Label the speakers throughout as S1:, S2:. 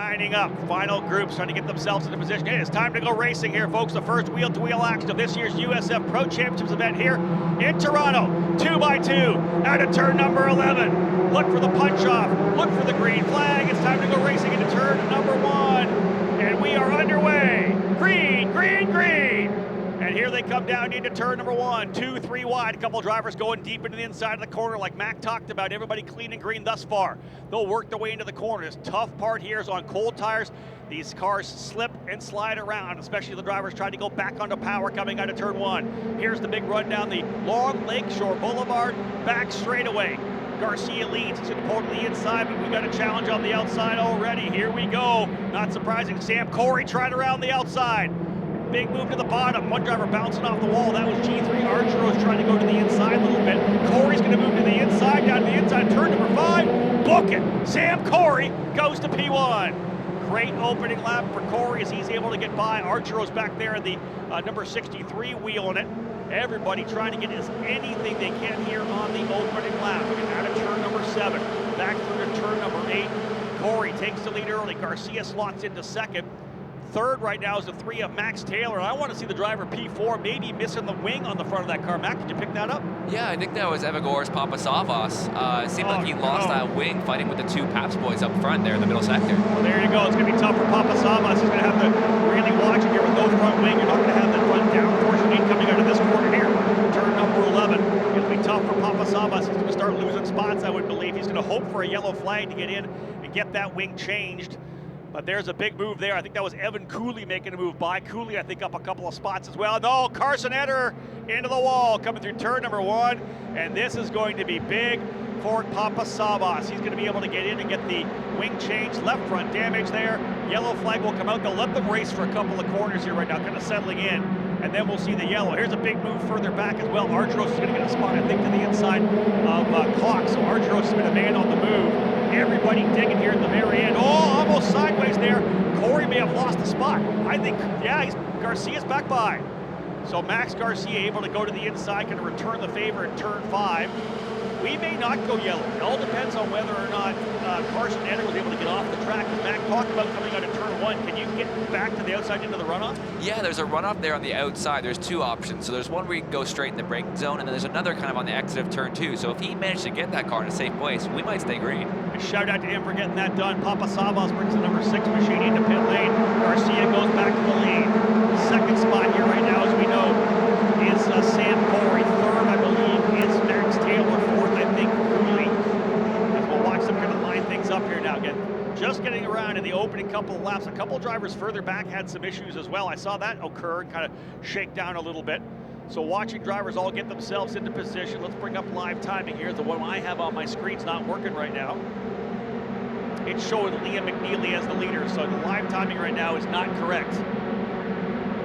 S1: Lining up, final groups trying to get themselves into position. It is time to go racing here, folks. The first wheel-to-wheel action of this year's USF Pro Championships event here in Toronto. 2x2 out of turn number 11. Look for the punch-off, look for the green flag. It's time to go racing into turn number 1. And we are underway. Green, green, green. And here they come down into turn number 1, 2, 3 wide. A couple drivers going deep into the inside of the corner like Mac talked about. Everybody clean and green thus far. They'll work their way into the corner. This tough part here is on cold tires. These cars slip and slide around, especially the drivers trying to go back onto power coming out of turn 1. Here's the big run down the long Lakeshore Boulevard, back straightaway. Garcia leads, he's going to pull to the inside, but we've got a challenge on the outside already. Here we go. Not surprising, Sam Corey tried around the outside. Big move to the bottom. One driver bouncing off the wall. That was G3. Archero's trying to go to the inside a little bit. Corey's going to move to the inside, down to the inside. Turn number 5. Book it. Sam Corey goes to P1. Great opening lap for Corey as he's able to get by. Archero's back there in the number 63 wheel in it. Everybody trying to get anything they can here on the opening lap. Out of turn number 7. Back through to turn number 8. Corey takes the lead early. Garcia slots into second. Third right now is the 3 of Max Taylor. And I want to see the driver P4 maybe missing the wing on the front of that car. Mac, did you pick that up?
S2: Yeah, I think that was Evagor's Papasavas. It seemed like he lost that wing fighting with the 2 Paps boys up front there in the middle sector.
S1: Well, there you go. It's going to be tough for Papasavas. He's going to have to really watch it here with no front wing. You're not going to have that front down force you need coming out of this corner here. Turn number 11. It'll be tough for Papasavas. He's going to start losing spots, I would believe. He's going to hope for a yellow flag to get in and get that wing changed. But there's a big move there. I think that was Evan Cooley making a move by. Cooley, I think, up a couple of spots as well. No, Carson Eder into the wall, coming through turn number 1. And this is going to be big for Papasavas. He's going to be able to get in and get the wing change. Left front damage there. Yellow flag will come out. They'll let them race for a couple of corners here right now, kind of settling in. And then we'll see the yellow. Here's a big move further back as well. Argeros is going to get a spot, I think, to the inside of Cox. So Argeros has been a man on the move. Everybody digging here at the very end. Oh, almost sideways there. Corey may have lost a spot. I think, yeah, Garcia's back by. So Max Garcia able to go to the inside, going to return the favor in turn 5. We may not go yellow. It all depends on whether or not Carson Eder was able to get off the track. As Mac talked about coming out of turn 1, can you get back to the outside into the runoff?
S2: Yeah, there's a runoff there on the outside. There's 2 options. So there's one where you can go straight in the braking zone, and then there's another kind of on the exit of turn 2. So if he managed to get that car in a safe place, we might stay green.
S1: A shout out to him for getting that done. Papasavas brings the number 6 machine into pit lane. Garcia goes back to the lead. Second spot here right now, as we know, is Sam Corey. Third, I believe, is Max Taylor. Fourth, I think, Cooley. As we'll watch them kind of line things up here now. Again, just getting around in the opening couple of laps. A couple of drivers further back had some issues as well. I saw that occur and kind of shake down a little bit. So watching drivers all get themselves into position. Let's bring up live timing here. The one I have on my screen's not working right now. It's showing Liam McNeely as the leader, so the live timing right now is not correct.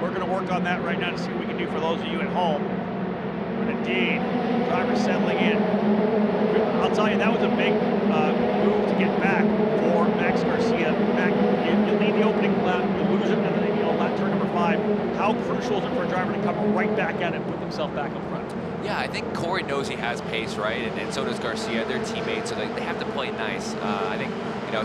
S1: We're going to work on that right now to see what we can do for those of you at home. But indeed, drivers settling in. I'll tell you, that was a big move to get back for Max Garcia. Mac, you lead the opening lap, you lose it, and then lap turn number 5. How crucial is it for a driver to come right back at it and put themselves back up front?
S2: Yeah, I think Corey knows he has pace, right? And so does Garcia. They're teammates, so they have to play nice. I think,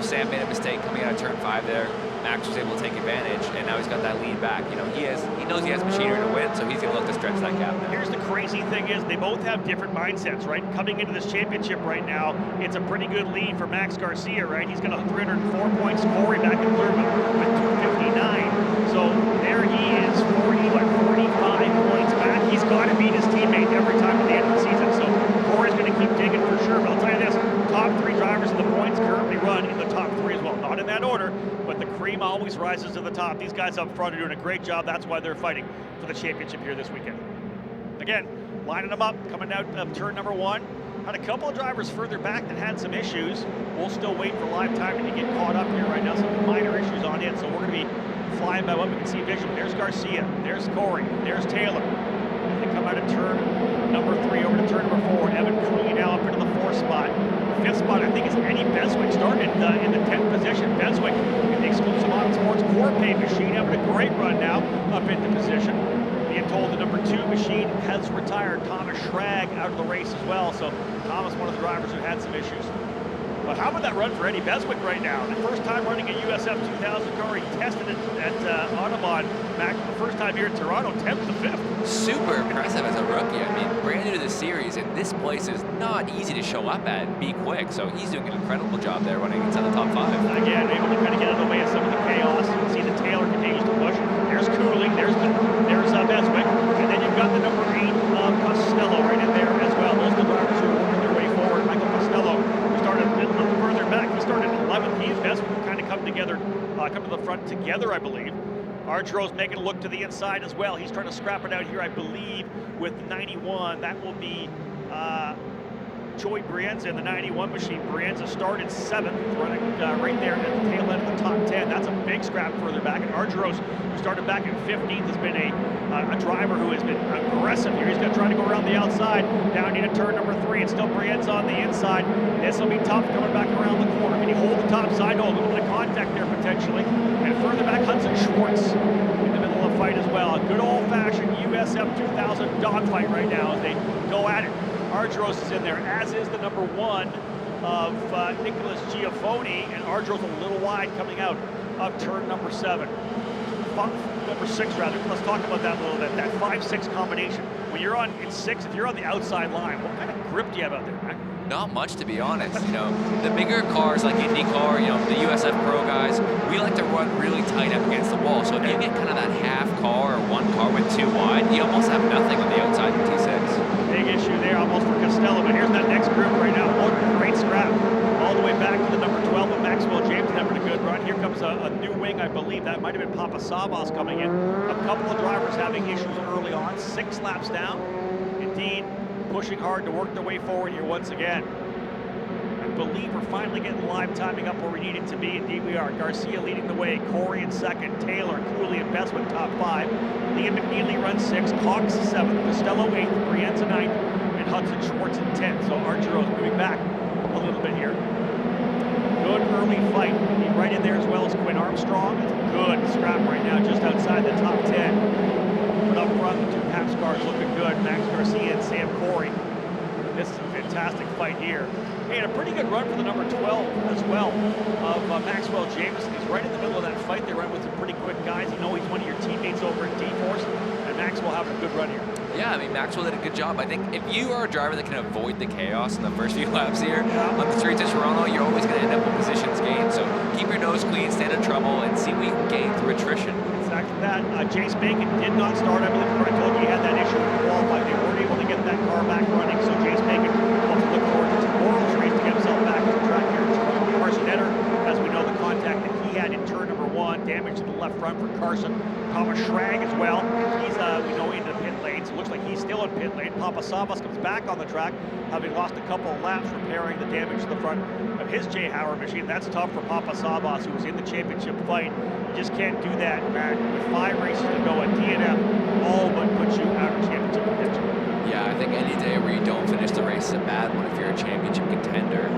S2: Sam made a mistake coming out of turn 5 there. Max was able to take advantage, and now he's got that lead back. He knows he has machinery to win, so he's going to look to stretch that gap now.
S1: Here's the crazy thing is they both have different mindsets, right? Coming into this championship right now, it's a pretty good lead for Max Garcia, right? He's got 304 points. Corey back in third with 259. So there he is, 45 points back. He's got to beat his teammate every time at the end of the season. So Corey's going to keep digging for sure. But I'll tell you this, top 3 drivers in the points currently run in the top 3 as well. Not in that order, but the cream always rises to the top. These guys up front are doing a great job. That's why they're fighting for the championship here this weekend. Again, lining them up, coming out of turn number 1. Had a couple of drivers further back that had some issues. We'll still wait for live timing to get caught up here right now. Some minor issues on it, so we're going to be flying by what we can see visually. There's Garcia, there's Corey, there's Taylor. They come out of turn number 3 over to turn number 4. Evan Cooley now up into the 4th spot. 5th spot, I think, is Eddie Beswick, started in the 10th position. Beswick in the exclusive Auto Sports Corpay machine, having a great run now up into position. Being told the number 2 machine has retired. Thomas Schrag out of the race as well. So Thomas, one of the drivers who had some issues. But But how about that run for Eddie Beswick right now? The first time running a USF2000 car. He tested it at Audubon back the first time here in Toronto, 10th to 5th.
S2: Super impressive as a rookie. I mean, brand new to the series, and this place is not easy to show up at and be quick. So he's doing an incredible job there running inside the top 5.
S1: Again, able to kind of get out of the way of some of the chaos. You can see the Taylor continues to push. There's Cooley, there's Beswick, and then you've got the number 8 of Costello right in there as well. Those are the drivers who are working their way forward. Michael Costello, who started a little further back. He started 11th. He and Beswick have kind of come to the front together, I believe. Argero's making a look to the inside as well. He's trying to scrap it out here, I believe, with 91. That will be Joey Brienza in the 91 machine. Brienza started 7th, running right there at the tail end of the top 10. That's a big scrap further back. And Argeros, who started back in 15th, has been a driver who has been aggressive here. He's going to try to go around the outside, down into turn number 3. It's still Brienza on the inside. This will be tough coming back around the corner. Can he hold the top side? Oh, a little bit of contact there potentially. And further back, Hudson Schwartz in the middle of the fight as well. A good old-fashioned USF 2000 dogfight right now as they go at it. Argeros is in there, as is the number 1 of Nicholas Giafoni, and Argeros a little wide coming out of turn number 7. Number 6 rather. Let's talk about that a little bit. That 5-6 combination. When you're on in 6, if you're on the outside line, what kind of grip do you have out there, Mac?
S2: Not much, to be honest. You know, the bigger cars like IndyCar, you know, the USF Pro guys, we like to run really tight up against the wall. So if you get kind of that half car or one car with 2 wide, you almost have nothing on the outside of T6.
S1: Big issue there almost for Costello, but here's that next group right now. Oh, great scrap. All the way back to the number 12 of Maxwell James having a good run. Here comes a new wing, I believe. That might have been Papa Savas coming in. A couple of drivers having issues early on. 6 laps down. Indeed, pushing hard to work their way forward here once again. I believe we're finally getting live timing up where we need it to be. Indeed we are. Garcia leading the way. Corey in 2nd. Taylor, Cooley, and Beswick top 5. Liam McNeely runs 6. Cox 7th. Costello 8th. Brienza 9th. And Hudson Schwartz in 10th. So Argero's moving back a little bit here. Good early fight. Right in there as well as Quinn Armstrong. It's a good scrap right now just outside the top 10. But up front, the 2 Paps cars looking good. Max Garcia and Sam Corey. This is a fantastic fight here. Hey, and a pretty good run for the number 12 as well of Maxwell Jameson. He's right in the middle of that fight. They run with some pretty quick guys. You know he's one of your teammates over at D-Force, and Maxwell having a good run here.
S2: Yeah, I mean, Maxwell did a good job. I think if you are a driver that can avoid the chaos in the first few laps here on the streets of Toronto, you're always going to end up with positions gained. So keep your nose clean, stay out of trouble, and see what you can gain through attrition.
S1: Exactly that. Chase Bacon did not start. I believe I told you he had that issue with the qualifying. They weren't able to get that car back running, so Chase Bacon will look forward to tomorrow's race to get himself back to the track here in Toronto. Carson Etter, as we know, the contact that he had in turn number 1, damage to the left front for Carson. Thomas Schrag as well. He's, we know, into the pit lane, so it looks like he's still in pit lane. Papa Savas comes back on the track, having lost a couple of laps repairing the damage to the front of his Jay Howard machine. That's tough for Papa Savas, who was in the championship fight. You just can't do that, Matt. With 5 races to go at DNF, all but puts you out of championship contention.
S2: Yeah, I think any day where you don't finish the race is a bad one if you're a championship contender.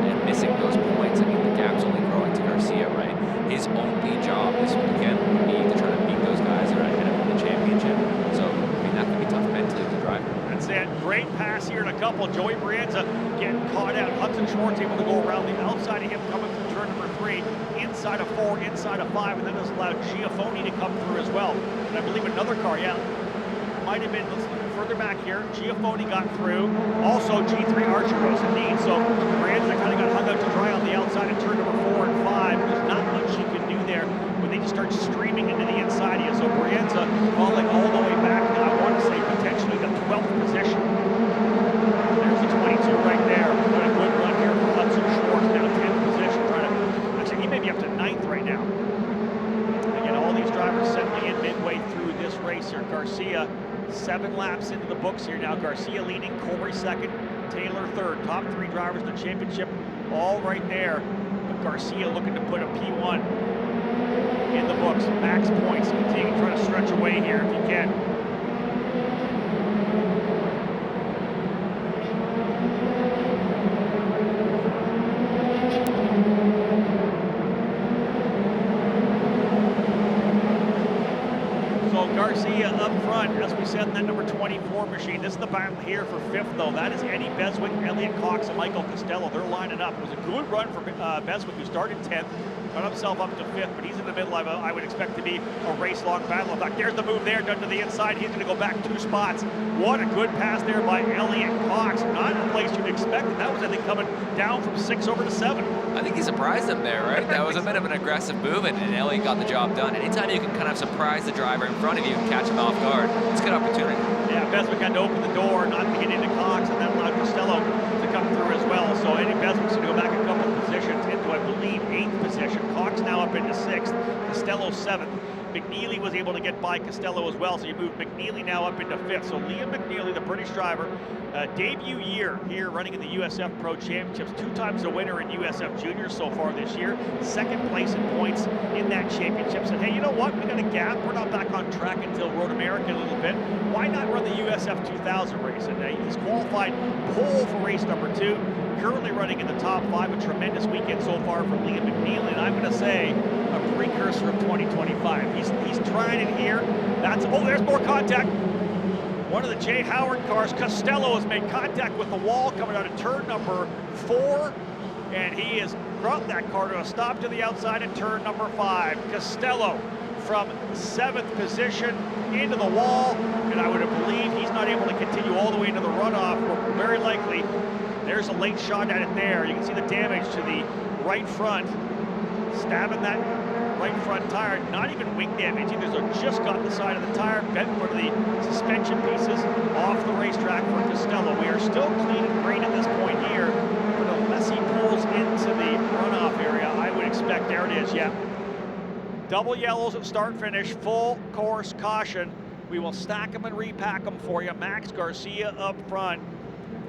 S2: And missing those points, I mean, the gap's only growing to Garcia, right? His only job this weekend would be to try to beat those guys that are ahead of him in the championship. So, I mean, that could be tough mentally as a driver.
S1: That's it. Great pass here in a couple. Joey Brienza getting caught out. Hudson Schwartz able to go around the outside of him coming through turn number 3, inside of 4, inside of 5, and then has allowed Giafoni to come through as well. And I believe another car, might have been, let's look further back here. Giafoni got through. Also G3 Argeros indeed. So Brienza kind of got hung out to dry on the outside of turn number 4 and 5. There's not much you can do there when they just start streaming into the inside of you. So Brienza falling all the way back. I want to say potentially the 12th position. There's the 22 right there. Got a good run here for Hudson Schwartz. Now 10th position. Actually, he may be up to 9th right now. Again, all these drivers settling in midway through this race here. Garcia 7 laps into the books here now. Garcia leading, Corey 2nd, Taylor 3rd. Top 3 drivers in the championship, all right there. But Garcia looking to put a P1 in the books. Max points, continue to try to stretch away here if he can. Garcia up front, as we said, in that number 24 machine. This is the battle here for 5th, though. That is Eddie Beswick, Elliott Cox, and Michael Costello. They're lining up. It was a good run for Beswick, who started 10th, got himself up to 5th, but he's in the middle of, I would expect to be a race-long battle. In fact, there's the move there, done to the inside. He's going to go back 2 spots. What a good pass there by Elliott Cox. Not the place you'd expect. That was, I think, coming down from 6 over to 7.
S2: I think he surprised him there, right? That was a bit of an aggressive move, and Elliott got the job done. Anytime you can kind of surprise the driver in front of you and catch him off guard, it's a good opportunity.
S1: Yeah, Beswick had to open the door, not to get into Cox, and then allowed Costello to come through as well. So Eddie Beswick's going to go back a couple of positions into, I believe, 8th position. Cox now up into 6th, Costello 7th. McNeely was able to get by Costello as well, so you move McNeely now up into 5th. So Liam McNeely, the British driver, debut year here running in the USF Pro Championships, 2 times a winner in USF Juniors so far this year, 2nd place in points in that championship. Said, hey, you know what, we got a gap, we're not back on track until Road America a little bit, why not run the USF2000 race? And he's qualified pole for race number 2, currently running in the top 5, a tremendous weekend so far from Liam McNeely, and I'm going to say a precursor of 2025. He's trying it here. Oh, there's more contact. One of the Jay Howard cars, Costello, has made contact with the wall coming out of turn number 4, and he has brought that car to a stop to the outside at turn number 5. Costello from 7th position into the wall, and I would believe he's not able to continue all the way into the runoff. Very likely, there's a late shot at it there. You can see the damage to the right front, stabbing that right front tire, not even wing damage either, so just got the side of the tire, bent one of the suspension pieces off the racetrack for Costello. We are still clean and green at this point here, but unless he pulls into the runoff area, I would expect, there it is, yeah. Double yellows at start finish, full course caution. We will stack them and repack them for you. Max Garcia up front.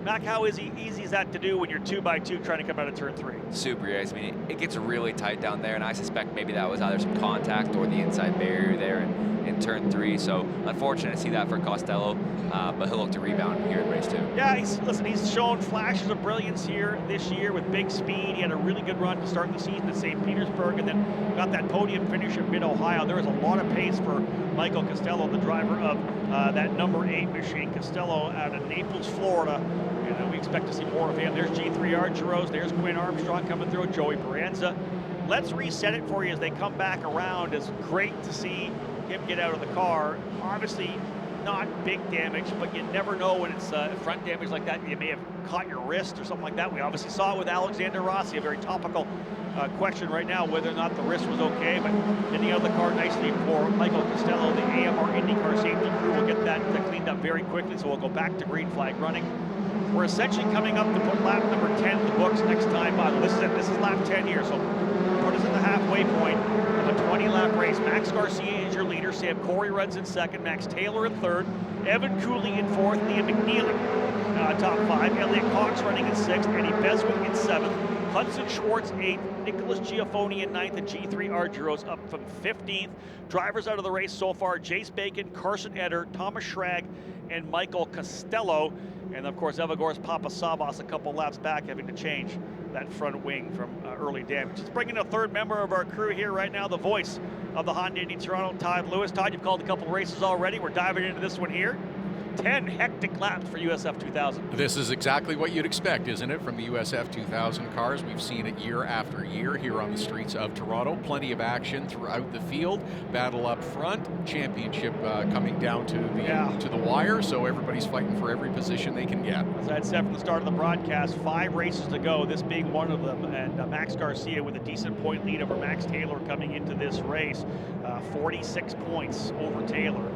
S1: Mac, how easy is that to do when you're 2x2 trying to come out of turn 3?
S2: Super easy. I mean, it gets really tight down there, and I suspect maybe that was either some contact or the inside barrier there in turn 3. So unfortunate to see that for Costello, but he'll look to rebound here in race 2.
S1: Yeah, he's shown flashes of brilliance here this year with big speed. He had a really good run to start the season at St. Petersburg, and then got that podium finish at Mid-Ohio. There was a lot of pace for Michael Costello, the driver of that number 8 machine. Costello out of Naples, Florida. And we expect to see more of him. There's G3 Argyros, there's Quinn Armstrong coming through, Joey Peranza. Let's reset it for you as they come back around. It's great to see him get out of the car. Obviously not big damage, but you never know when it's front damage like that. You may have caught your wrist or something like that. We obviously saw it with Alexander Rossi, a very topical question right now, whether or not the wrist was okay, but getting out of the car nicely for Michael Costello. The AMR IndyCar safety crew will get that cleaned up very quickly, so we'll go back to green flag running. We're essentially coming up to put lap number 10 in the books next time. This is it. This is lap 10 here, so put us at the halfway point of a 20-lap race. Max Garcia is your leader. Sam Corey runs in 2nd. Max Taylor in 3rd. Evan Cooley in 4th. Liam McNeely top 5. Elliott Cox running in 6th. Eddie Beswick in 7th. Hudson Schwartz 8th. Nicholas Giafoni in 9th. And G3 Argyros up from 15th. Drivers out of the race so far: Jace Bacon, Carson Eder, Thomas Schrag, and Michael Costello. And of course, Evagor's Papasavas a couple laps back, having to change that front wing from early damage. Let's bring in a 3rd member of our crew here right now, the voice of the Honda Indy Toronto, Todd Lewis. Todd, you've called a couple races already. We're diving into this one here. 10 hectic laps for USF 2000.
S3: This is exactly what you'd expect, isn't it, from the USF 2000 cars? We've seen it year after year here on the streets of Toronto. Plenty of action throughout the field. Battle up front, championship coming down to the wire, so everybody's fighting for every position they can get.
S1: As I had said from the start of the broadcast, 5 races to go, this being one of them, and Max Garcia with a decent point lead over Max Taylor coming into this race. 46 points over Taylor.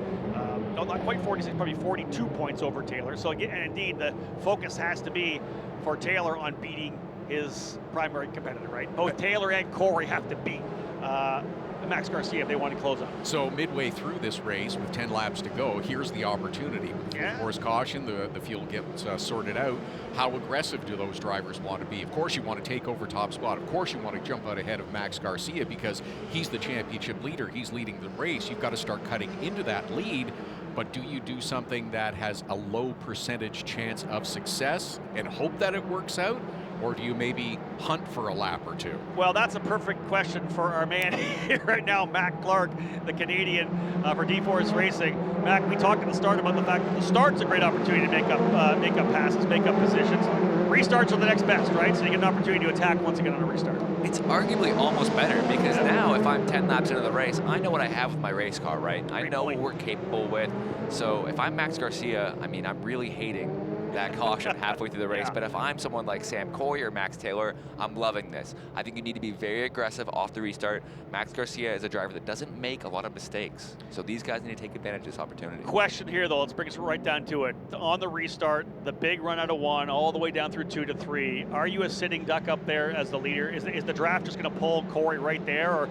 S1: No, not quite 46, probably 42 points over Taylor. So again, and indeed, the focus has to be for Taylor on beating his primary competitor, right? Both Taylor and Corey have to beat Max Garcia if they want to close up.
S3: So midway through this race with 10 laps to go, here's the opportunity. With full course caution, the field gets sorted out. How aggressive do those drivers want to be? Of course you want to take over top spot. Of course you want to jump out ahead of Max Garcia because he's the championship leader. He's leading the race. You've got to start cutting into that lead. But do you do something that has a low percentage chance of success and hope that it works out? or do you maybe hunt for a lap or two?
S1: Well, that's a perfect question for our man here right now, Mac Clark, the Canadian for D-Force Racing. Mac, we talked at the start about the fact that the start's a great opportunity to make up passes, make up positions. Restarts are the next best, right? So you get an opportunity to attack once again on a restart.
S2: It's arguably almost better because now if I'm 10 laps into the race, I know what I have with my race car, right? I know what we're capable with. So if I'm Max Garcia, I mean, I'm really hating that caution halfway through the race. But if I'm someone like Sam Coy or Max Taylor, I'm loving this. I think you need to be very aggressive off the restart. Max Garcia is a driver that doesn't make a lot of mistakes. So these guys need to take advantage of this opportunity.
S1: Question here, though. Let's bring us right down to it. On the restart, the big run out of 1, all the way down through 2 to 3. Are you a sitting duck up there as the leader? Is the draft just going to pull Corey right there? Or,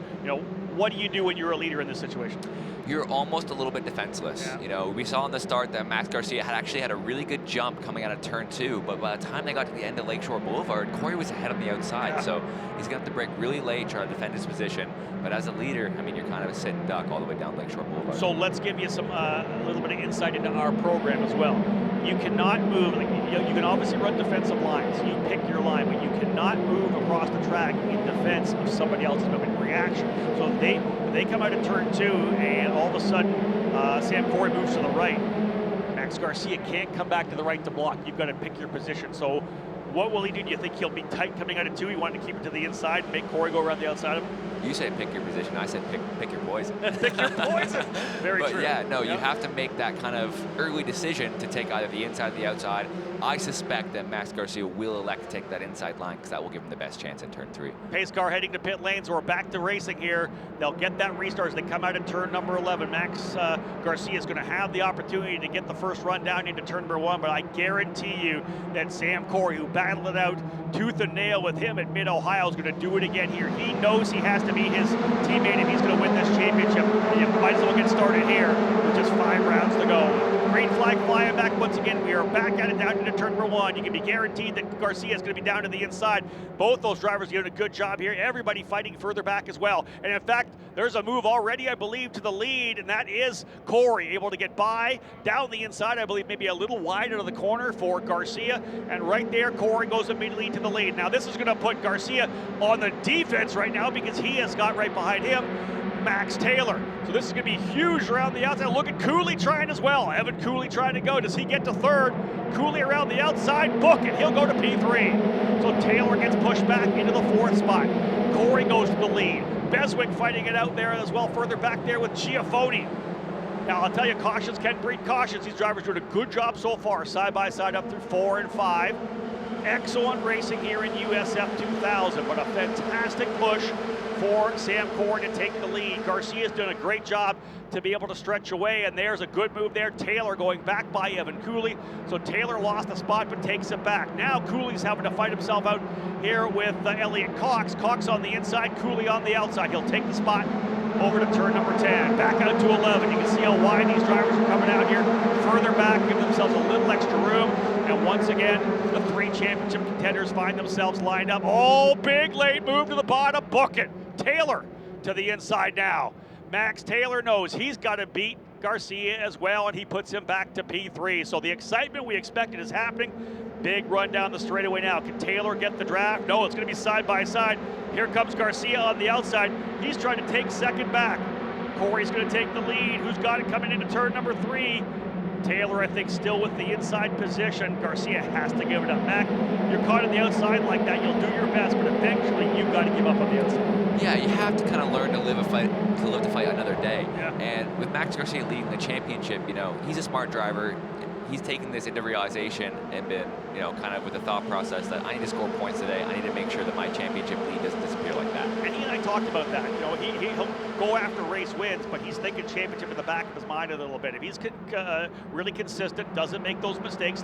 S1: what do you do when you're a leader in this situation?
S2: You're almost a little bit defenseless.
S1: Yeah.
S2: We saw in the start that Max Garcia had actually had a really good jump coming out of turn 2, but by the time they got to the end of Lakeshore Boulevard, Corey was ahead on the outside.
S1: Yeah.
S2: So he's going to have to brake really late, try to defend his position. But as a leader, I mean, you're kind of a sitting duck all the way down Lakeshore Boulevard.
S1: So let's give you some a little bit of insight into our program as well. You cannot move, you can obviously run defensive lines. You pick your line, but you cannot move across the track in defense of somebody else's movement reaction. So they come out of turn 2 and all of a sudden Sam Corey moves to the right. Max Garcia can't come back to the right to block. You've got to pick your position. So what will he do? Do you think he'll be tight coming out of 2? He wanted to keep it to the inside and make Corey go around the outside of him?
S2: You said pick your position. I said pick your poison.
S1: Pick your poison. Very
S2: but
S1: true.
S2: Yeah, no, you have to make that kind of early decision to take either the inside or the outside. I suspect that Max Garcia will elect to take that inside line because that will give him the best chance in turn 3.
S1: Pace car heading to pit lanes. We're back to racing here. They'll get that restart as they come out of turn number 11. Max Garcia is going to have the opportunity to get the first run down into turn number 1, but I guarantee you that Sam Corey, who battled it out tooth and nail with him at Mid-Ohio, is going to do it again here. He knows he has to beat his teammate if he's going to win this championship. You might as well get started here with just 5 rounds to go. Green flag flying back once again. We are back at it down into turn number 1. You can be guaranteed that Garcia is going to be down to the inside. Both those drivers doing a good job here. Everybody fighting further back as well. And in fact, there's a move already, I believe, to the lead, and that is Corey able to get by down the inside. I believe maybe a little wide out of the corner for Garcia. And right there, Corey goes immediately to the lead. Now this is going to put Garcia on the defense right now because he has got right behind him Max Taylor. So this is going to be huge around the outside. Look at Cooley trying as well. Evan Cooley trying to go. Does he get to 3rd? Cooley around the outside. Book it. He'll go to P3. So Taylor gets pushed back into the 4th spot. Corey goes to the lead. Beswick fighting it out there as well, further back there with Giafoni. Now, I'll tell you, cautions can breed cautions. These drivers doing a good job so far, side by side up through 4 and 5. Excellent racing here in USF 2000, but a fantastic push for Sam Corey to take the lead. Garcia's done a great job to be able to stretch away, and there's a good move there. Taylor going back by Evan Cooley. So Taylor lost the spot but takes it back. Now Cooley's having to fight himself out here with Elliot Cox. Cox on the inside, Cooley on the outside. He'll take the spot over to turn number 10. Back out to 11. You can see how wide these drivers are coming out here. Further back, give themselves a little extra room. And once again, the 3 championship contenders find themselves lined up. Oh, big late move to the bottom. Book it. Taylor to the inside now. Max Taylor knows he's got to beat Garcia as well, and he puts him back to P3. So the excitement we expected is happening. Big run down the straightaway now. Can Taylor get the draft? No, it's going to be side by side. Here comes Garcia on the outside. He's trying to take 2nd back. Corey's going to take the lead. Who's got it coming into turn number 3? Taylor, I think, still with the inside position. Garcia has to give it up. Mac, you're caught on the outside like that. You'll do your best, but eventually you've got to give up on the outside.
S2: Yeah, you have to kind of learn to live to fight another day.
S1: Yeah.
S2: And with Max Garcia leading the championship, he's a smart driver. He's taken this into realization and been, kind of with the thought process that I need to score points today. I need to make sure that my championship lead doesn't disappear like that.
S1: And he and I talked about that. He'll go after race wins, but he's thinking championship in the back of his mind a little bit. If he's really consistent, doesn't make those mistakes,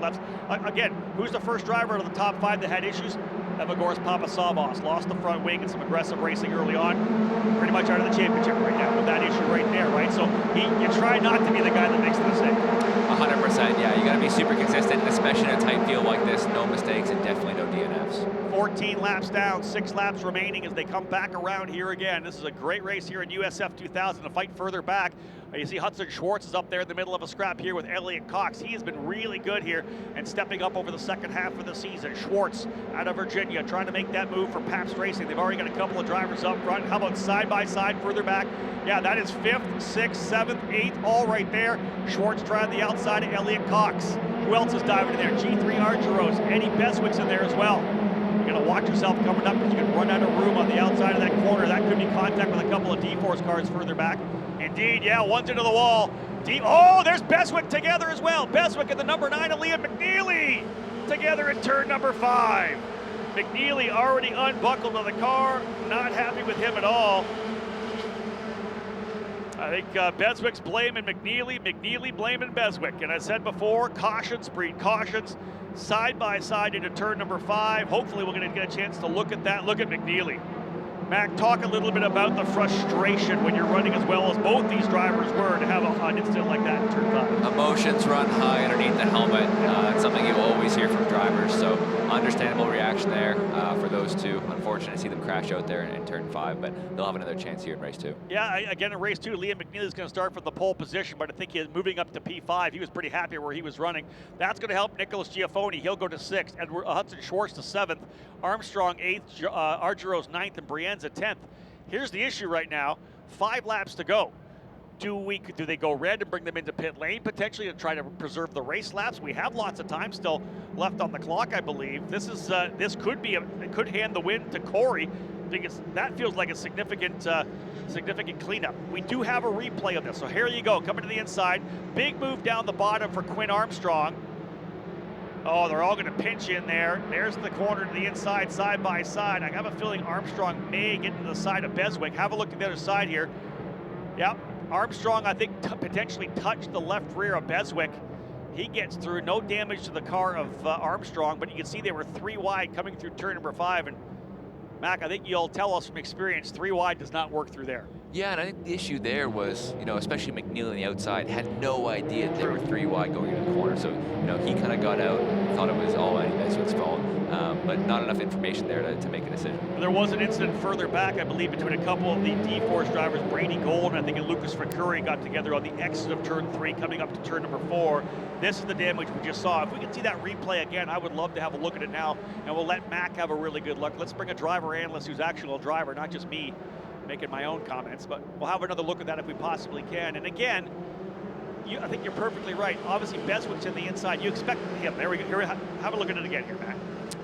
S1: again, who's the first driver out of the top 5 that had issues? Evagoras Papasavos lost the front wing and some aggressive racing early on. Pretty much out of the championship right now with that issue right there, right? So you try not to be the guy that makes the mistake.
S2: 100%, yeah. You got to be super consistent, especially in a tight field like this. No mistakes and definitely no DNFs.
S1: 14 laps down, 6 laps remaining as they come back around here again. This is a great race here in USF2000 to fight further back. You see Hudson Schwartz is up there in the middle of a scrap here with Elliott Cox. He has been really good here and stepping up over the second half of the season. Schwartz out of Virginia trying to make that move for Pabst Racing. They've already got a couple of drivers up front. How about side by side further back? Yeah, that is 5th, 6th, 7th, 8th, all right there. Schwartz trying the outside of Elliott Cox. Who else is diving in there? G3 Argyros, Eddie Beswick's in there as well. You gotta watch yourself coming up because you can run out of room on the outside of that corner. That could be contact with a couple of D-Force cars further back. Indeed, yeah, one's into the wall. Oh, there's Beswick together as well. Beswick and the number 9 of Liam McNeely together in turn number 5. McNeely already unbuckled on the car, not happy with him at all. I think Beswick's blaming McNeely, McNeely blaming Beswick. And I said before, cautions breed cautions. Side by side into turn number 5. Hopefully we're going to get a chance to look at that. Look at McNeely. Mac, talk a little bit about the frustration when you're running as well as both these drivers were to have an incident like that in turn 5.
S2: Emotions run high underneath the helmet. It's something you always hear from drivers, so understandable reaction there for those two. Unfortunate to see them crash out there in turn 5, but they'll have another chance here in race 2.
S1: Yeah, again in race 2, Liam McNeely is going to start from the pole position, but I think he's moving up to P5. He was pretty happy where he was running. That's going to help Nicholas Giaffoni. He'll go to 6th, and Hudson Schwartz to 7th, Armstrong 8th, Argyros 9th, and Brienza 10th. Here's the issue right now, 5 laps to go. Do they go red and bring them into pit lane potentially to try to preserve the race laps? We have lots of time still left on the clock, I believe. This could hand the win to Corey because that feels like a significant cleanup. We do have a replay of this, so here you go, coming to the inside. Big move down the bottom for Quinn Armstrong. Oh, they're all going to pinch in there. There's the corner to the inside, side by side. I have a feeling Armstrong may get to the side of Beswick. Have a look at the other side here. Yep, Armstrong, I think, potentially touched the left rear of Beswick. He gets through, no damage to the car of Armstrong, but you can see they were 3 wide coming through turn number 5. And Mac, I think you'll tell us from experience, 3 wide does not work through there.
S2: Yeah, and I think the issue there was, especially McNeely on the outside had no idea they were 3 wide going into the corner. So, he kind of got out, thought it was all Eddie Beswick's fault, but not enough information there to make a decision.
S1: There was an incident further back, I believe, between a couple of the D-Force drivers, Brady Gold and I think Lucas Fricuri got together on the exit of turn 3, coming up to turn number 4. This is the damage we just saw. If we can see that replay again, I would love to have a look at it now, and we'll let Mac have a really good look. Let's bring a driver analyst who's actually a driver, not just me making my own comments, but we'll have another look at that if we possibly can. And again, I think you're perfectly right. Obviously, Beswick's in the inside. You expect him. There we go. Here, have a look at it again here, Matt.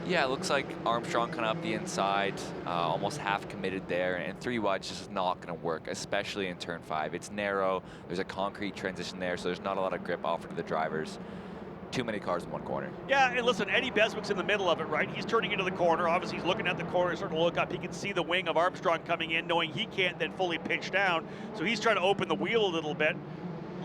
S2: Yeah, it looks like Armstrong kind of up the inside, almost half committed there, and 3 wide just is not going to work, especially in turn 5. It's narrow. There's a concrete transition there, so there's not a lot of grip offered to the drivers. Too many cars in one corner. Yeah,
S1: and listen, Eddie Beswick's in the middle of it, right? He's turning into the corner. Obviously, he's looking at the corner, starting to look up. He can see the wing of Armstrong coming in, knowing he can't then fully pinch down. So he's trying to open the wheel a little bit.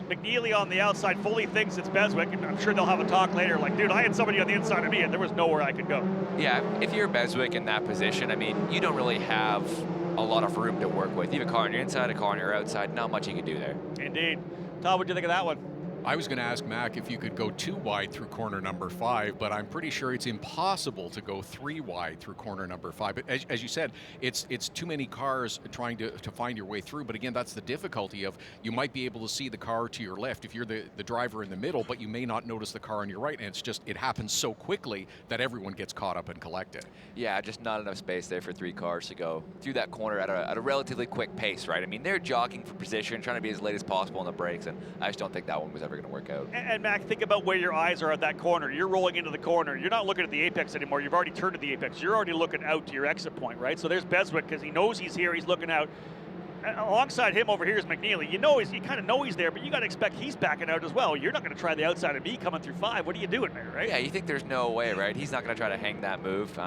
S1: McNeely on the outside fully thinks it's Beswick, and I'm sure they'll have a talk later. Like, dude, I had somebody on the inside of me, and there was nowhere I could go.
S2: Yeah, if you're Beswick in that position, I mean, you don't really have a lot of room to work with. You have a car on your inside, a car on your outside, not much you can do there.
S1: Indeed. Todd, what do you think of that one?
S3: I was going to ask Mac if you could go 2 wide through corner number 5, but I'm pretty sure it's impossible to go 3 wide through corner number 5. But as you said, it's too many cars trying to find your way through. But again, that's the difficulty of you might be able to see the car to your left if you're the driver in the middle, but you may not notice the car on your right. And it's just, it happens so quickly that everyone gets caught up and collected.
S2: Yeah, just not enough space there for 3 cars to go through that corner at a relatively quick pace, right? I mean, they're jockeying for position, trying to be as late as possible on the brakes, and I just don't think that one was ever going to work out.
S1: And Mac, think about where your eyes are at that corner. You're rolling into the corner. You're not looking at the apex anymore. You've already turned to the apex. You're already looking out to your exit point, right? So there's Beswick because he knows he's here. He's looking out. Alongside him over here is McNeely. You kind of know he's there, but you got to expect he's backing out as well. You're not going to try the outside of me coming through 5. What are you doing there, right?
S2: Yeah, you think there's no way, right? He's not going to try to hang that move.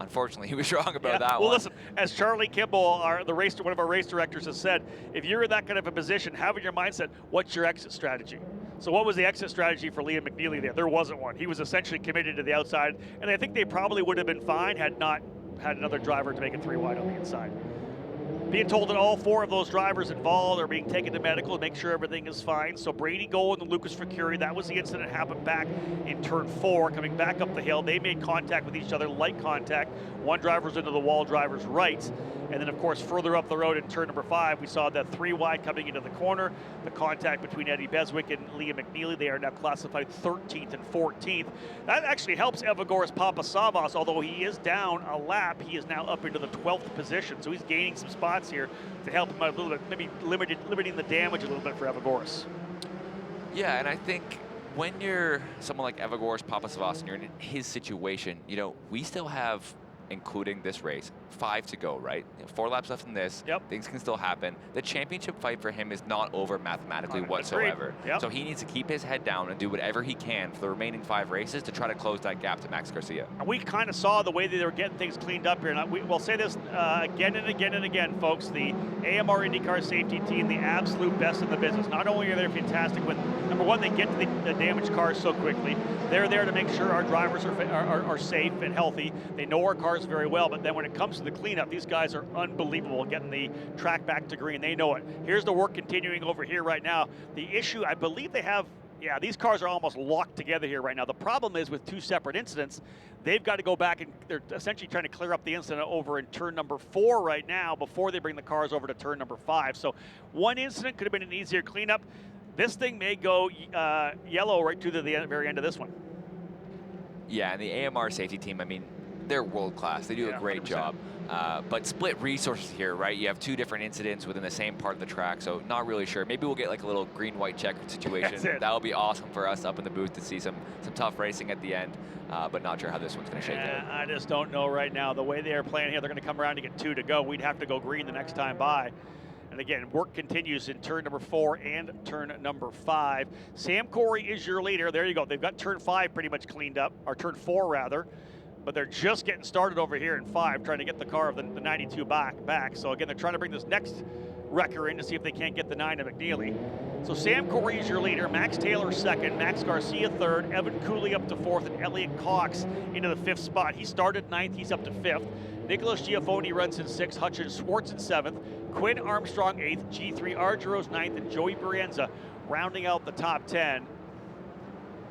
S2: Unfortunately, he was wrong about that one.
S1: Well, listen, as Charlie Kimball, one of our race directors, has said, if you're in that kind of a position, have in your mindset, what's your exit strategy? So what was the exit strategy for Liam McNeely there? There wasn't one. He was essentially committed to the outside, and I think they probably would have been fine had not had another driver to make it 3 wide on the inside. being told that all 4 of those drivers involved are being taken to medical to make sure everything is fine. So Brady Gold and Lucas Facuri, that was the incident that happened back in turn 4, coming back up the hill. They made contact with each other, light contact. One driver was into the wall, driver's right. And then, of course, further up the road in turn number 5, we saw that 3 wide coming into the corner. The contact between Eddie Beswick and Liam McNeely. They are now classified 13th and 14th. That actually helps Evagoras Papasavas, although he is down a lap. He is now up into the 12th position, so he's gaining some spots here to help him out a little bit, maybe limiting the damage a little bit for Evagoras.
S2: Yeah, and I think when you're someone like Evagoras Papasavas and you're in his situation, you know, we still have, including this race, 5 to go, right? 4 laps left in this.
S1: Yep.
S2: Things can still happen. The championship fight for him is not over mathematically whatsoever.
S1: Yep.
S2: So he needs to keep his head down and do whatever he can for the remaining 5 races to try to close that gap to Max Garcia.
S1: And we kind of saw the way that they were getting things cleaned up here. And we'll say this again and again and again, folks. The AMR IndyCar safety team, the absolute best in the business. Not only are they fantastic when, number one, they get to the damaged cars so quickly. They're there to make sure our drivers are safe and healthy. They know our cars very well. But then when it comes to the cleanup, these guys are unbelievable getting the track back to green. They know it. Here's the work continuing over here right now. The issue, I believe they have, yeah, these cars are almost locked together here right now. The problem is with 2 separate incidents, they've got to go back and they're essentially trying to clear up the incident over in turn number 4 right now before they bring the cars over to turn number 5. So one incident could have been an easier cleanup. This thing may go yellow right to the very end of this one.
S2: Yeah, and the AMR safety team, I mean, they're world class. They do a great
S1: 100%.
S2: job. But split resources here, right? You have 2 different incidents within the same part of the track, so not really sure. Maybe we'll get like a little green-white checkered situation. That would be awesome for us up in the booth to see some tough racing at the end, but not sure how this one's going to shake out.
S1: I just don't know right now. The way they are playing here, they're going to come around to get 2 to go. We'd have to go green the next time by. And again, work continues in turn number 4 and turn number 5. Sam Corey is your leader. There you go. They've got turn 5 pretty much cleaned up, or turn 4 rather. But they're just getting started over here in 5, trying to get the car of the 92 back. So again, they're trying to bring this next wrecker in to see if they can't get the 9 of McNeely. So Sam Corey is your leader, Max Taylor 2nd, Max Garcia 3rd, Evan Cooley up to 4th, and Elliot Cox into the 5th spot. He started 9th, he's up to 5th. Nicholas Giafoni runs in 6th, Hutchins Schwartz in 7th, Quinn Armstrong 8th, G3 Argyros 9th, and Joey Brienza rounding out the top 10.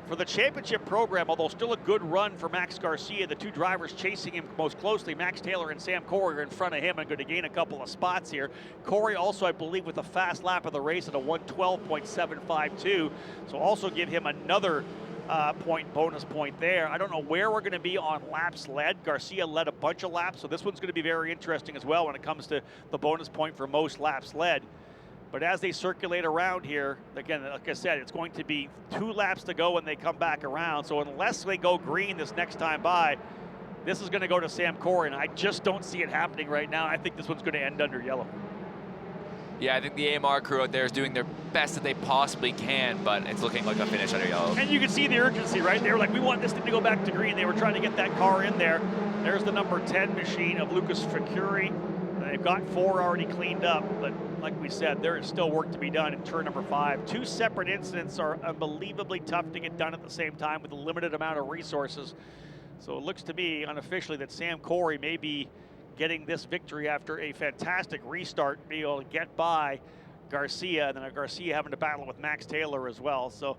S1: For the championship program, although still a good run for Max Garcia, the 2 drivers chasing him most closely, Max Taylor and Sam Corey, are in front of him and going to gain a couple of spots here. Corey also, I believe, with a fast lap of the race at a 112.752, so also give him another bonus point there. I don't know where we're going to be on laps led. Garcia led a bunch of laps, so this one's going to be very interesting as well when it comes to the bonus point for most laps led. But as they circulate around here, again, like I said, it's going to be 2 laps to go when they come back around. So unless they go green this next time by, this is going to go to Sam Corey, and I just don't see it happening right now. I think this one's going to end under yellow.
S2: Yeah, I think the AMR crew out there is doing their best that they possibly can, but it's looking like a finish under yellow.
S1: And you can see the urgency, right? They were like, we want this thing to go back to green. They were trying to get that car in there. There's the number 10 machine of Lucas Facuri. They've got 4 already cleaned up, but like we said, there is still work to be done in turn number 5. 2 separate incidents are unbelievably tough to get done at the same time with a limited amount of resources. So it looks to me, unofficially, that Sam Corey may be getting this victory after a fantastic restart, be able to get by Garcia, and then Garcia having to battle with Max Taylor as well. So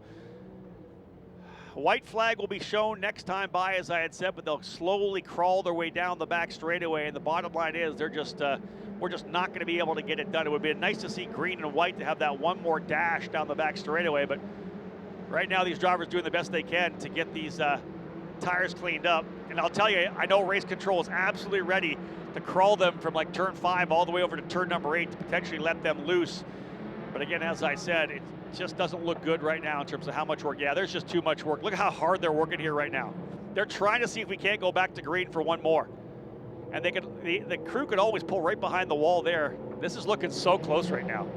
S1: a white flag will be shown next time by, as I had said, but they'll slowly crawl their way down the back straightaway. And the bottom line is they're just, we're just not going to be able to get it done. It would be nice to see green and white to have that one more dash down the back straightaway. But right now, these drivers doing the best they can to get these tires cleaned up. And I'll tell you, I know race control is absolutely ready to crawl them from like turn 5 all the way over to turn number 8 to potentially let them loose. But again, as I said, it just doesn't look good right now in terms of how much work. Yeah, there's just too much work. Look at how hard they're working here right now. They're trying to see if we can't go back to green for one more. And they could, the crew could always pull right behind the wall there. This is looking so close right now.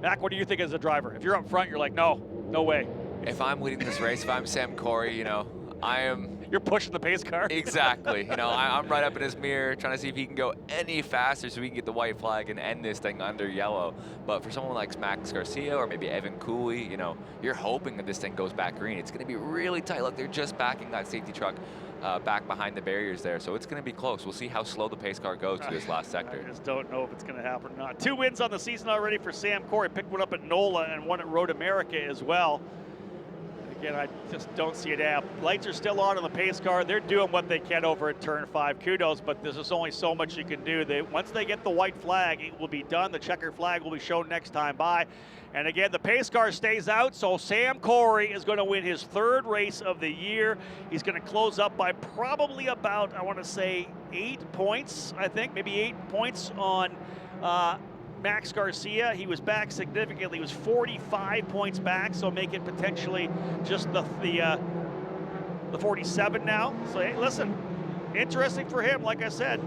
S1: Mac, what do you think as a driver? If you're up front, you're like, no way.
S2: If I'm leading this race, if I'm Sam Corey, you know, I am...
S1: You're pushing the pace car?
S2: Exactly. You know, I'm right up in his mirror trying to see if he can go any faster so we can get the white flag and end this thing under yellow. But for someone like Max Garcia or maybe Evan Cooley, you know, you're hoping that this thing goes back green. It's going to be really tight. Look, they're just backing that safety truck back behind the barriers there. So it's going to be close. We'll see how slow the pace car goes to this last sector.
S1: I just don't know if it's going to happen or not. 2 wins on the season already for Sam Corey. Picked one up at NOLA and one at Road America as well. Again, I just don't see it out. Lights are still on the pace car. They're doing what they can over at turn 5. Kudos, but there's just only so much you can do. Once they get the white flag, it will be done. The checker flag will be shown next time by. And again, the pace car stays out, so Sam Corey is going to win his 3rd race of the year. He's going to close up by probably about, I want to say, 8 points, I think, maybe 8 points on Max Garcia. He was back significantly. He was 45 points back, so make it potentially just the 47 now. So hey, listen, interesting for him. Like I said,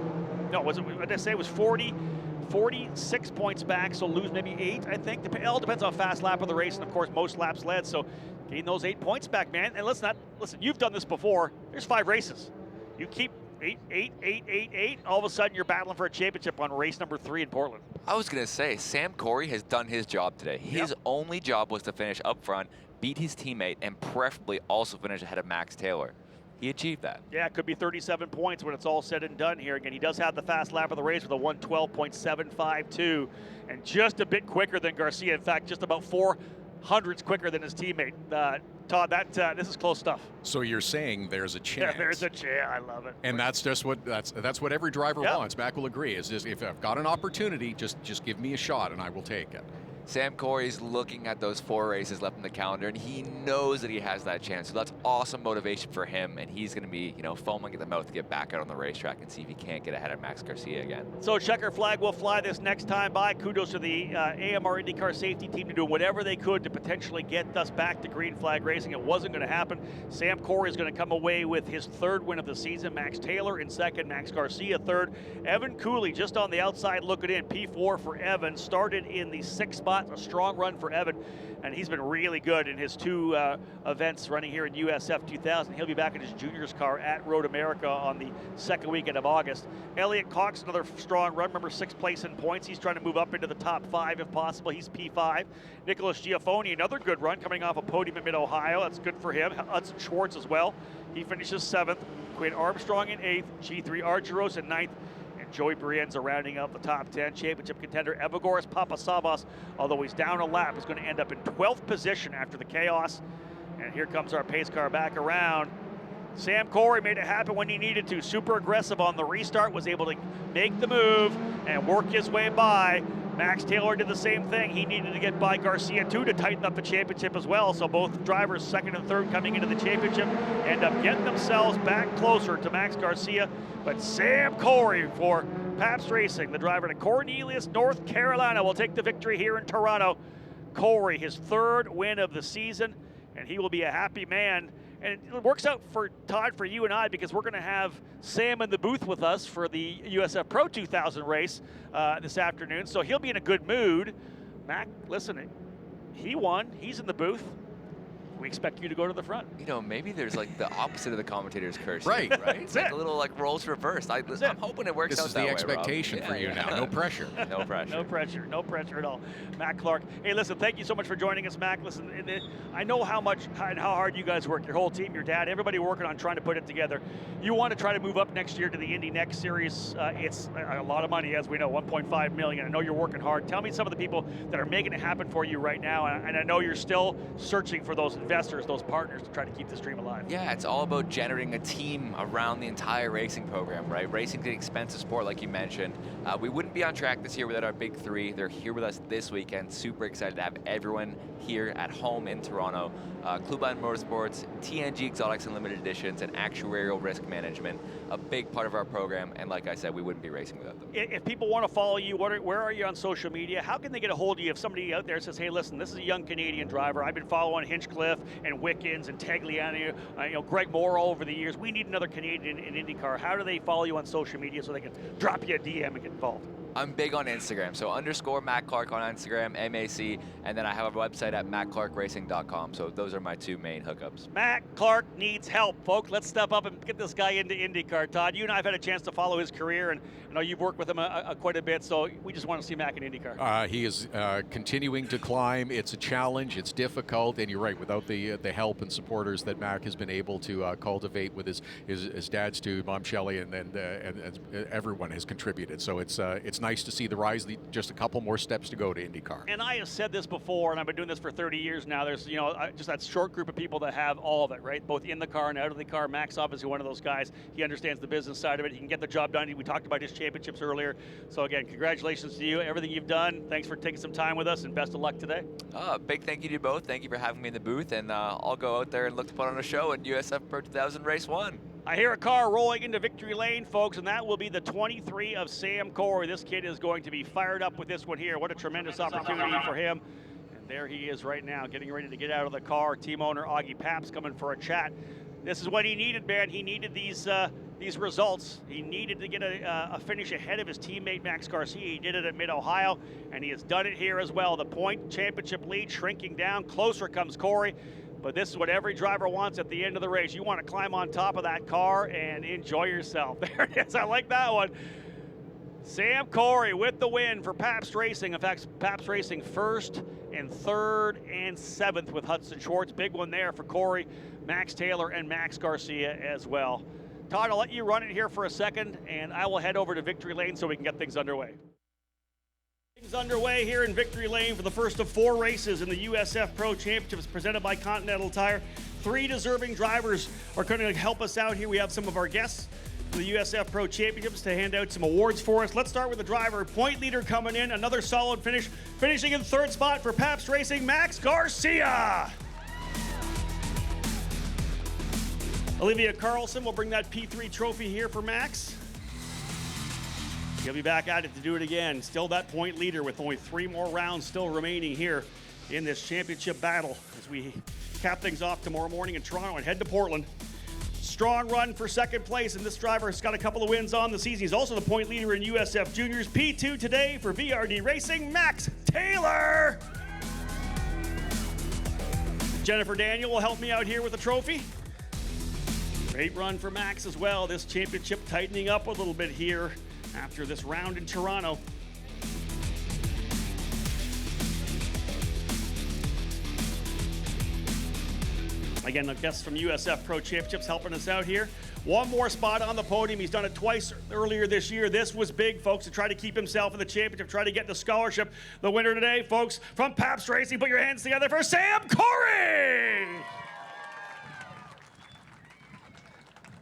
S1: no, what did I say? It was 46 points back, so lose maybe 8, I think. It all depends on fast lap of the race, and of course most laps led. So gain those 8 points back, man. And listen, you've done this before. There's 5 races. You keep 8, all of a sudden you're battling for a championship on race number 3 in Portland.
S2: I was going to say, Sam Corey has done his job today. His only job was to finish up front, beat his teammate, and preferably also finish ahead of Max Taylor. He achieved that. Yeah, it could be 37 points when it's all said and done here. Again, he does have the fast lap of the race with a 1:12.752, and just a bit quicker than Garcia. In fact, just about 400s quicker than his teammate. Todd, this is close stuff.
S3: So you're saying there's a chance?
S1: Yeah, there's a chance. I love it.
S3: And that's just what that's what every driver wants. Mac will agree. Is just, if I've got an opportunity, just give me a shot and I will take it. Sam Corey's looking at those 4 races left in the calendar, and he knows that he has that chance. So that's awesome motivation for him, and he's going to be, foaming at the mouth to get back out on the racetrack and see if he can't get ahead of Max Garcia again.
S1: So checker flag will fly this next time by. Kudos to the AMR IndyCar safety team to do whatever they could to potentially get us back to green flag racing. It wasn't going to happen. Sam Corey is going to come away with his 3rd win of the season. Max Taylor in 2nd, Max Garcia 3rd. Evan Cooley just on the outside looking in. P4 for Evan. Started in the 6th spot. A strong run for Evan, and he's been really good in his 2 events running here in USF2000. He'll be back in his juniors car at Road America on the 2nd weekend of August. Elliot Cox, another strong run. Remember, 6th place in points. He's trying to move up into the top 5 if possible. He's P5. Nicholas Giaffoni, another good run coming off a podium at Mid-Ohio. That's good for him. Hudson Schwartz as well. He finishes 7th. Quinn Armstrong in 8th. G3 Argyros in 9th. Joey Brienza rounding out the top 10. Championship contender Evagoras Papasavas, although he's down a lap, is going to end up in 12th position after the chaos. And here comes our pace car back around. Sam Corey made it happen when he needed to. Super aggressive on the restart, was able to make the move and work his way by. Max Taylor did the same thing. He needed to get by Garcia too to tighten up the championship as well. So both drivers, 2nd and 3rd, coming into the championship, end up getting themselves back closer to Max Garcia. But Sam Corey for Pabst Racing, the driver to Cornelius, North Carolina, will take the victory here in Toronto. Corey, his 3rd win of the season, and he will be a happy man. And it works out for Todd, for you and I, because we're going to have Sam in the booth with us for the USF Pro 2000 race this afternoon. So he'll be in a good mood. Mac, listen, he won. He's in the booth. We expect you to go to the front.
S2: Maybe there's like the opposite of the commentator's curse.
S3: Right.
S2: It's like a little like roles reversed. I'm hoping it works out that way.
S3: This is the expectation for you now. No pressure.
S2: No pressure.
S1: No pressure. No pressure at all. Mac Clark. Hey, listen, thank you so much for joining us, Mac. Listen, I know how much and how hard you guys work. Your whole team, your dad, everybody working on trying to put it together. You want to try to move up next year to the Indy Next Series. It's a lot of money, as we know, $1.5 million. I know you're working hard. Tell me some of the people that are making it happen for you right now. And I know you're still searching for those investors, those partners, to try to keep this dream alive.
S2: Yeah, it's all about generating a team around the entire racing program, right? Racing's an expensive sport, like you mentioned. We wouldn't be on track this year without our big 3. They're here with us this weekend. Super excited to have everyone here at home in Toronto. Clubline Motorsports, TNG Exotics and Limited Editions, and actuarial risk management, a big part of our program. And like I said, we wouldn't be racing without them.
S1: If people want to follow you, where are you on social media? How can they get a hold of you if somebody out there says, hey, listen, this is a young Canadian driver. I've been following Hinchcliffe and Wickens and Tagliani, Greg Morrow over the years. We need another Canadian in IndyCar. How do they follow you on social media so they can drop you a DM and get involved?
S2: I'm big on Instagram, so _Matt Clark on Instagram, MAC, and then I have a website at mattclarkracing.com. So those are my two main hookups.
S1: Matt Clark needs help, folks. Let's step up and get this guy into IndyCar. Todd, you and I have had a chance to follow his career, and I know you've worked with him quite a bit, so we just want to see Matt in IndyCar.
S3: He is continuing to climb. It's a challenge. It's difficult, and you're right. Without the help and supporters that Mac has been able to cultivate with his dad, Stu, Mom Shelley, and everyone has contributed. So it's nice to see the rise. Just a couple more steps to go to IndyCar.
S1: And I have said this before, and I've been doing this for 30 years now. There's just that short group of people that have all of it, right? Both in the car and out of the car. Mac's obviously one of those guys. He understands the business side of it. He can get the job done. We talked about his championships earlier. So again, congratulations to you. Everything you've done. Thanks for taking some time with us, and best of luck today.
S2: Big thank you to you both. Thank you for having me in the booth, and I'll go out there and look to put on a show in USF Pro 2000 Race 1.
S1: I hear a car rolling into victory lane, folks, and that will be the 23 of Sam Corey. This kid is going to be fired up with this one here. What a tremendous opportunity for him. And there he is right now, getting ready to get out of the car. Team owner Augie Papp's coming for a chat. This is what he needed, man. He needed these results. He needed to get a finish ahead of his teammate Max Garcia. He did it at Mid-Ohio, and he has done it here as well. The point championship lead shrinking down. Closer comes Corey. But this is what every driver wants at the end of the race. You want to climb on top of that car and enjoy yourself. There it is. I like that one. Sam Corey with the win for Pabst Racing. In fact, Pabst Racing first and third and seventh with Hudson Schwartz. Big one there for Corey, Max Taylor, and Max Garcia as well. Todd, I'll let you run it here for a second, and I will head over to victory lane so we can get things underway. Things underway here in victory lane for the first of 4 races in the USF Pro Championships presented by Continental Tire. 3 deserving drivers are going to help us out here. We have some of our guests from the USF Pro Championships to hand out some awards for us. Let's start with the driver. Point leader coming in, another solid finish. Finishing in 3rd spot for Pabst Racing, Max Garcia. Olivia Carlson will bring that P3 trophy here for Max. He'll be back at it to do it again. Still that point leader with only 3 more rounds still remaining here in this championship battle as we cap things off tomorrow morning in Toronto and head to Portland. Strong run for 2nd place, and this driver has got a couple of wins on the season. He's also the point leader in USF Juniors. P2 today for VRD Racing, Max Taylor. Jennifer Daniel will help me out here with the trophy. Great run for Max as well. This championship tightening up a little bit here after this round in Toronto. Again, the guests from USF Pro Championships helping us out here. One more spot on the podium. He's done it twice earlier this year. This was big, folks, to try to keep himself in the championship, try to get the scholarship. The winner today, folks, from Pabst Racing. Put your hands together for Sam Corey!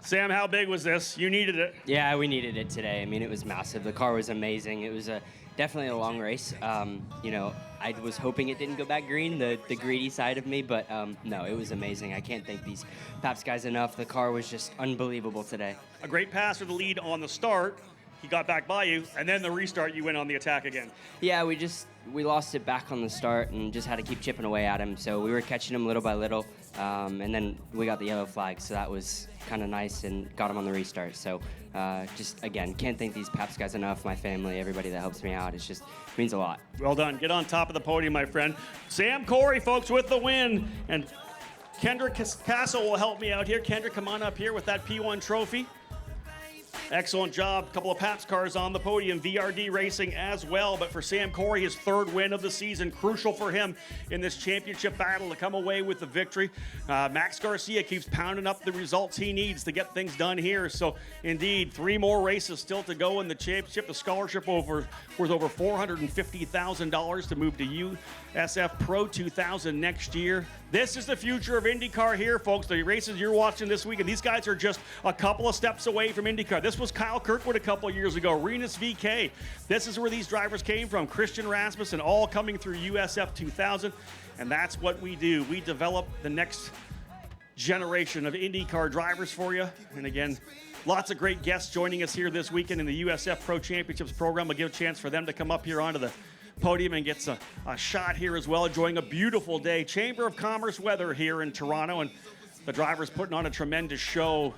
S1: Sam, how big was this? You needed it.
S4: Yeah, we needed it today. I mean, it was massive. The car was amazing. It was definitely a long race. I was hoping it didn't go back green, the greedy side of me, but no, it was amazing. I can't thank these Pabst guys enough. The car was just unbelievable today.
S1: A great pass for the lead on the start. He got back by you, and then the restart, you went on the attack again.
S4: Yeah, we lost it back on the start and just had to keep chipping away at him. So we were catching him little by little, and then we got the yellow flag, so that was kind of nice and got him on the restart. So just, again, can't thank these Pabst guys enough, my family, everybody that helps me out. It means a lot.
S1: Well done. Get on top of the podium, my friend. Sam Corey, folks, with the win. And Kendra Castle will help me out here. Kendra, come on up here with that P1 trophy. Excellent job. A couple of Pabst cars on the podium. VRD Racing as well. But for Sam Corey, his 3rd win of the season. Crucial for him in this championship battle to come away with the victory. Max Garcia keeps pounding up the results he needs to get things done here. So, indeed, 3 more races still to go in the championship. The scholarship worth over $450,000 to move to USF Pro 2000 next year. This is the future of IndyCar here, folks. The races you're watching this week, and these guys are just a couple of steps away from IndyCar. This was Kyle Kirkwood a couple of years ago, Renus VK. This is where these drivers came from. Christian Rasmussen, all coming through USF 2000, and that's what we do. We develop the next generation of IndyCar drivers for you. And again, lots of great guests joining us here this weekend in the USF Pro Championships program. We'll give a chance for them to come up here onto the podium and gets a shot here as well, enjoying a beautiful day. Chamber of Commerce weather here in Toronto, and the drivers putting on a tremendous show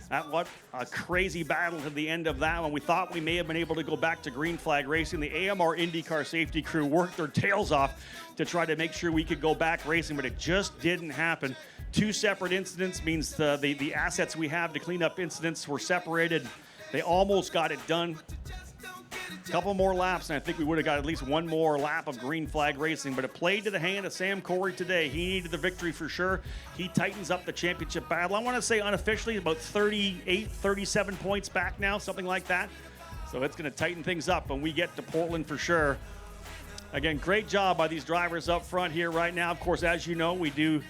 S1: What a crazy battle to the end of that one. We thought we may have been able to go back to green flag racing. The AMR IndyCar safety crew worked their tails off to try to make sure we could go back racing, but it just didn't happen. 2 separate incidents means the assets we have to clean up incidents were separated. They almost got it done. A couple more laps, and I think we would have got at least one more lap of green flag racing, but it played to the hand of Sam Corey today. He needed the victory for sure. He tightens up the championship battle. I want to say unofficially about 38, 37 points back now, something like that. So it's going to tighten things up when we get to Portland for sure. Again, great job by these drivers up front here right now. Of course, as you know, we do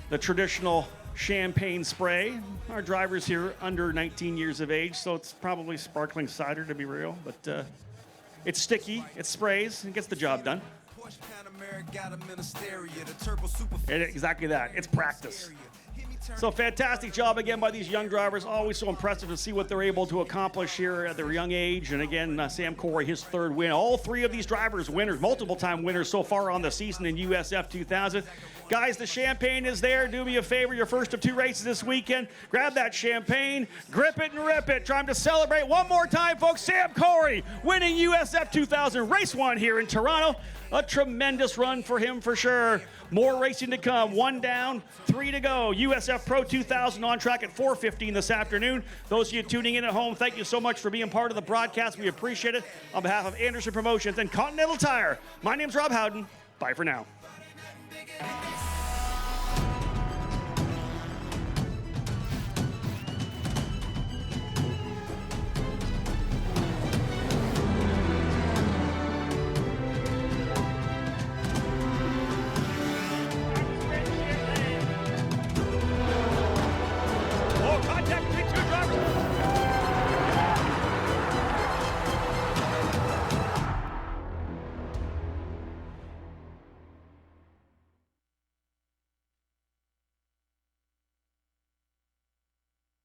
S1: the traditional champagne spray. Our drivers here under 19 years of age, so it's probably sparkling cider to be real, but it's sticky, it sprays, and gets the job done. And exactly that, it's practice. So fantastic job again by these young drivers. Always so impressive to see what they're able to accomplish here at their young age. And again, Sam Corey, his 3rd win. All 3 of these drivers winners, multiple time winners so far on the season in USF 2000. Guys, the champagne is there. Do me a favor, your first of 2 races this weekend. Grab that champagne, grip it and rip it. Time to celebrate one more time, folks. Sam Corey winning USF 2000 Race 1 here in Toronto. A tremendous run for him for sure. More racing to come. 1 down, 3 to go. USF Pro 2000 on track at 4:15 this afternoon. Those of you tuning in at home, thank you so much for being part of the broadcast. We appreciate it. On behalf of Anderson Promotions and Continental Tire, my name's Rob Howden. Bye for now.